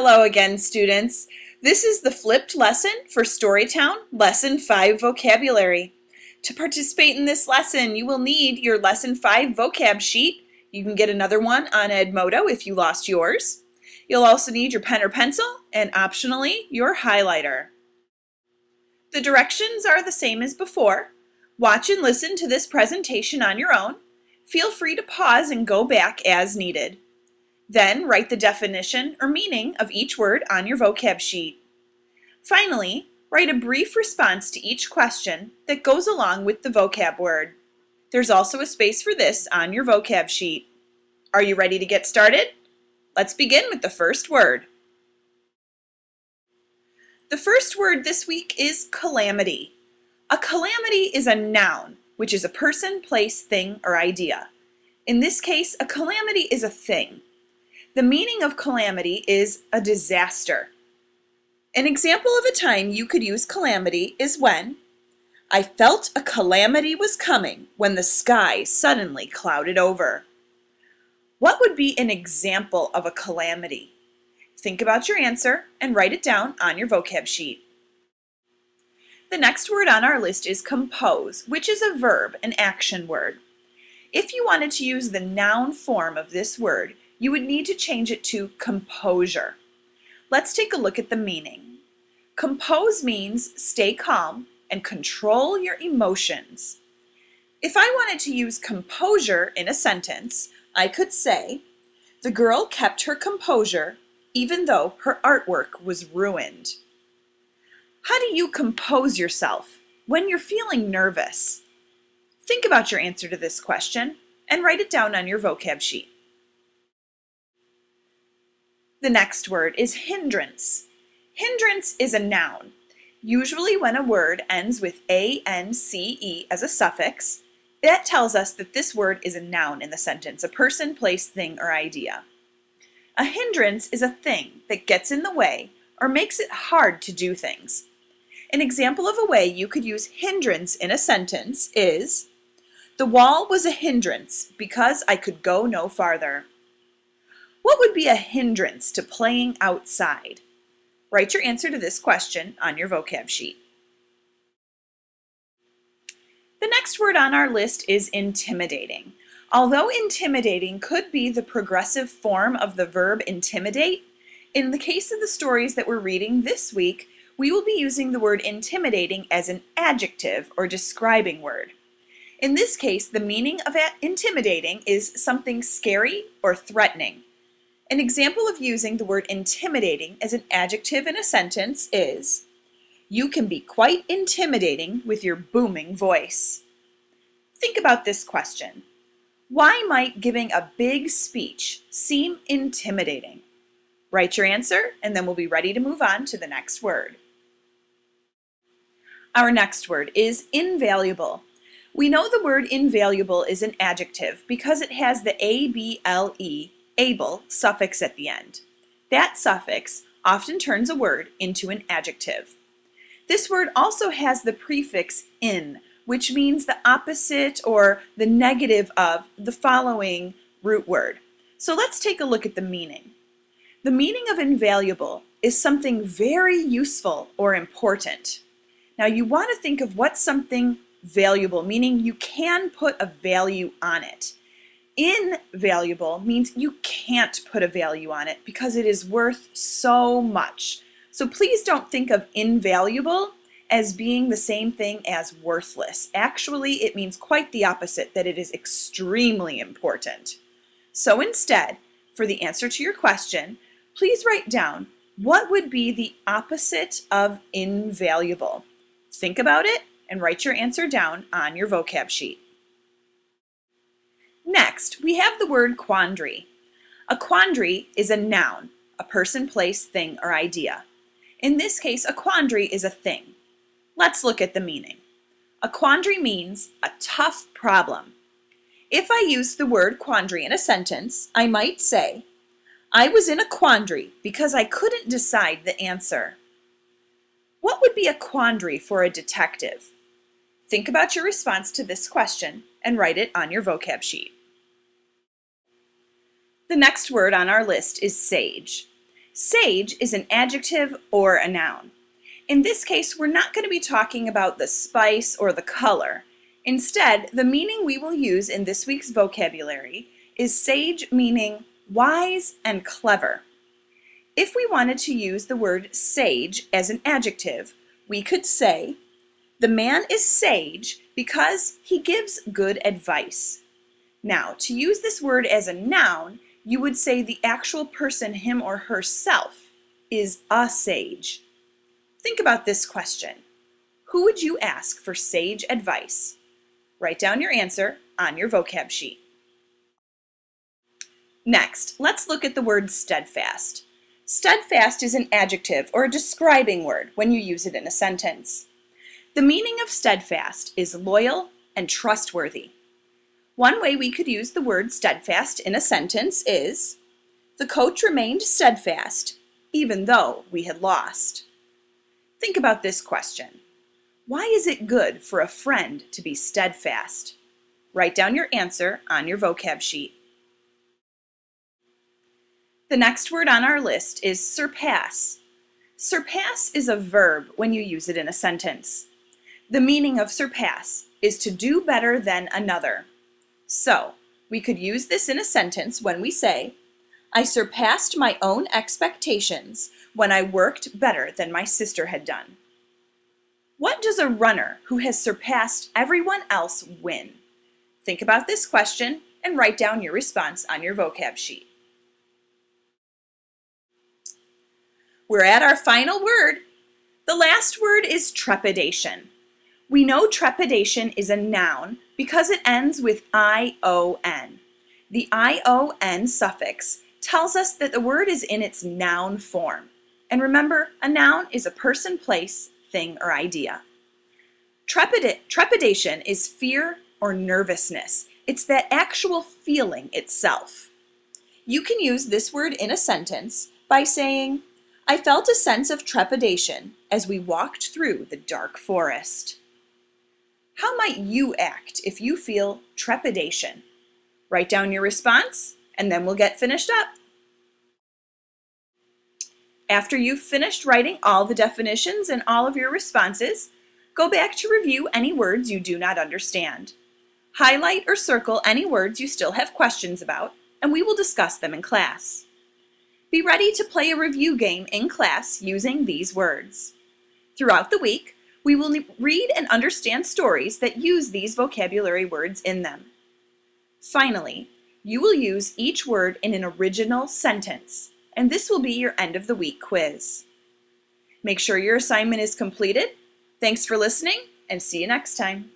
Hello again, students. This is the flipped lesson for Storytown, Lesson 5 Vocabulary. To participate in this lesson, you will need your Lesson 5 vocab sheet. You can get another one on Edmodo if you lost yours. You'll also need your pen or pencil and optionally your highlighter. The directions are the same as before. Watch and listen to this presentation on your own. Feel free to pause and go back as needed. Then write the definition or meaning of each word on your vocab sheet. Finally, write a brief response to each question that goes along with the vocab word. There's also a space for this on your vocab sheet. Are you ready to get started? Let's begin with the first word. The first word this week is calamity. A calamity is a noun, which is a person, place, thing, or idea. In this case, a calamity is a thing. The meaning of calamity is a disaster. An example of a time you could use calamity is when I felt a calamity was coming when the sky suddenly clouded over. What would be an example of a calamity? Think about your answer and write it down on your vocab sheet. The next word on our list is compose, which is a verb, an action word. If you wanted to use the noun form of this word, you would need to change it to composure. Let's take a look at the meaning. Compose means stay calm and control your emotions. If I wanted to use composure in a sentence, I could say, the girl kept her composure even though her artwork was ruined. How do you compose yourself when you're feeling nervous? Think about your answer to this question and write it down on your vocab sheet. The next word is hindrance. Hindrance is a noun. Usually when a word ends with ance as a suffix, that tells us that this word is a noun in the sentence, a person, place, thing, or idea. A hindrance is a thing that gets in the way or makes it hard to do things. An example of a way you could use hindrance in a sentence is, the wall was a hindrance because I could go no farther. What would be a hindrance to playing outside? Write your answer to this question on your vocab sheet. The next word on our list is intimidating. Although intimidating could be the progressive form of the verb intimidate, in the case of the stories that we're reading this week, we will be using the word intimidating as an adjective or describing word. In this case, the meaning of intimidating is something scary or threatening. An example of using the word intimidating as an adjective in a sentence is, you can be quite intimidating with your booming voice. Think about this question. Why might giving a big speech seem intimidating? Write your answer and then we'll be ready to move on to the next word. Our next word is invaluable. We know the word invaluable is an adjective because it has the able, able suffix at the end. That suffix often turns a word into an adjective. This word also has the prefix in, which means the opposite or the negative of the following root word. So let's take a look at the meaning. The meaning of invaluable is something very useful or important. Now you want to think of what's something valuable, meaning you can put a value on it. Invaluable means you can't put a value on it because it is worth so much. So please don't think of invaluable as being the same thing as worthless. Actually, it means quite the opposite, that it is extremely important. So instead, for the answer to your question, please write down what would be the opposite of invaluable. Think about it and write your answer down on your vocab sheet. Next, we have the word quandary. A quandary is a noun, a person, place, thing, or idea. In this case, a quandary is a thing. Let's look at the meaning. A quandary means a tough problem. If I use the word quandary in a sentence, I might say, I was in a quandary because I couldn't decide the answer. What would be a quandary for a detective? Think about your response to this question and write it on your vocab sheet. The next word on our list is sage. Sage is an adjective or a noun. In this case, we're not going to be talking about the spice or the color. Instead, the meaning we will use in this week's vocabulary is sage, meaning wise and clever. If we wanted to use the word sage as an adjective, we could say, the man is sage because he gives good advice. Now, to use this word as a noun, you would say the actual person, him or herself, is a sage. Think about this question. Who would you ask for sage advice? Write down your answer on your vocab sheet. Next, let's look at the word steadfast. Steadfast is an adjective or a describing word when you use it in a sentence. The meaning of steadfast is loyal and trustworthy. One way we could use the word steadfast in a sentence is, the coach remained steadfast even though we had lost. Think about this question. Why is it good for a friend to be steadfast? Write down your answer on your vocab sheet. The next word on our list is surpass. Surpass is a verb when you use it in a sentence. The meaning of surpass is to do better than another. So, we could use this in a sentence when we say, I surpassed my own expectations when I worked better than my sister had done. What does a runner who has surpassed everyone else win? Think about this question and write down your response on your vocab sheet. We're at our final word. The last word is trepidation. We know trepidation is a noun because it ends with I-O-N. The I-O-N suffix tells us that the word is in its noun form. And remember, a noun is a person, place, thing, or idea. Trepidation is fear or nervousness. It's that actual feeling itself. You can use this word in a sentence by saying, I felt a sense of trepidation as we walked through the dark forest. How might you act if you feel trepidation? Write down your response, and then we'll get finished up. After you've finished writing all the definitions and all of your responses, go back to review any words you do not understand. Highlight or circle any words you still have questions about, and we will discuss them in class. Be ready to play a review game in class using these words. Throughout the week, we will read and understand stories that use these vocabulary words in them. Finally, you will use each word in an original sentence, and this will be your end of the week quiz. Make sure your assignment is completed. Thanks for listening, and see you next time.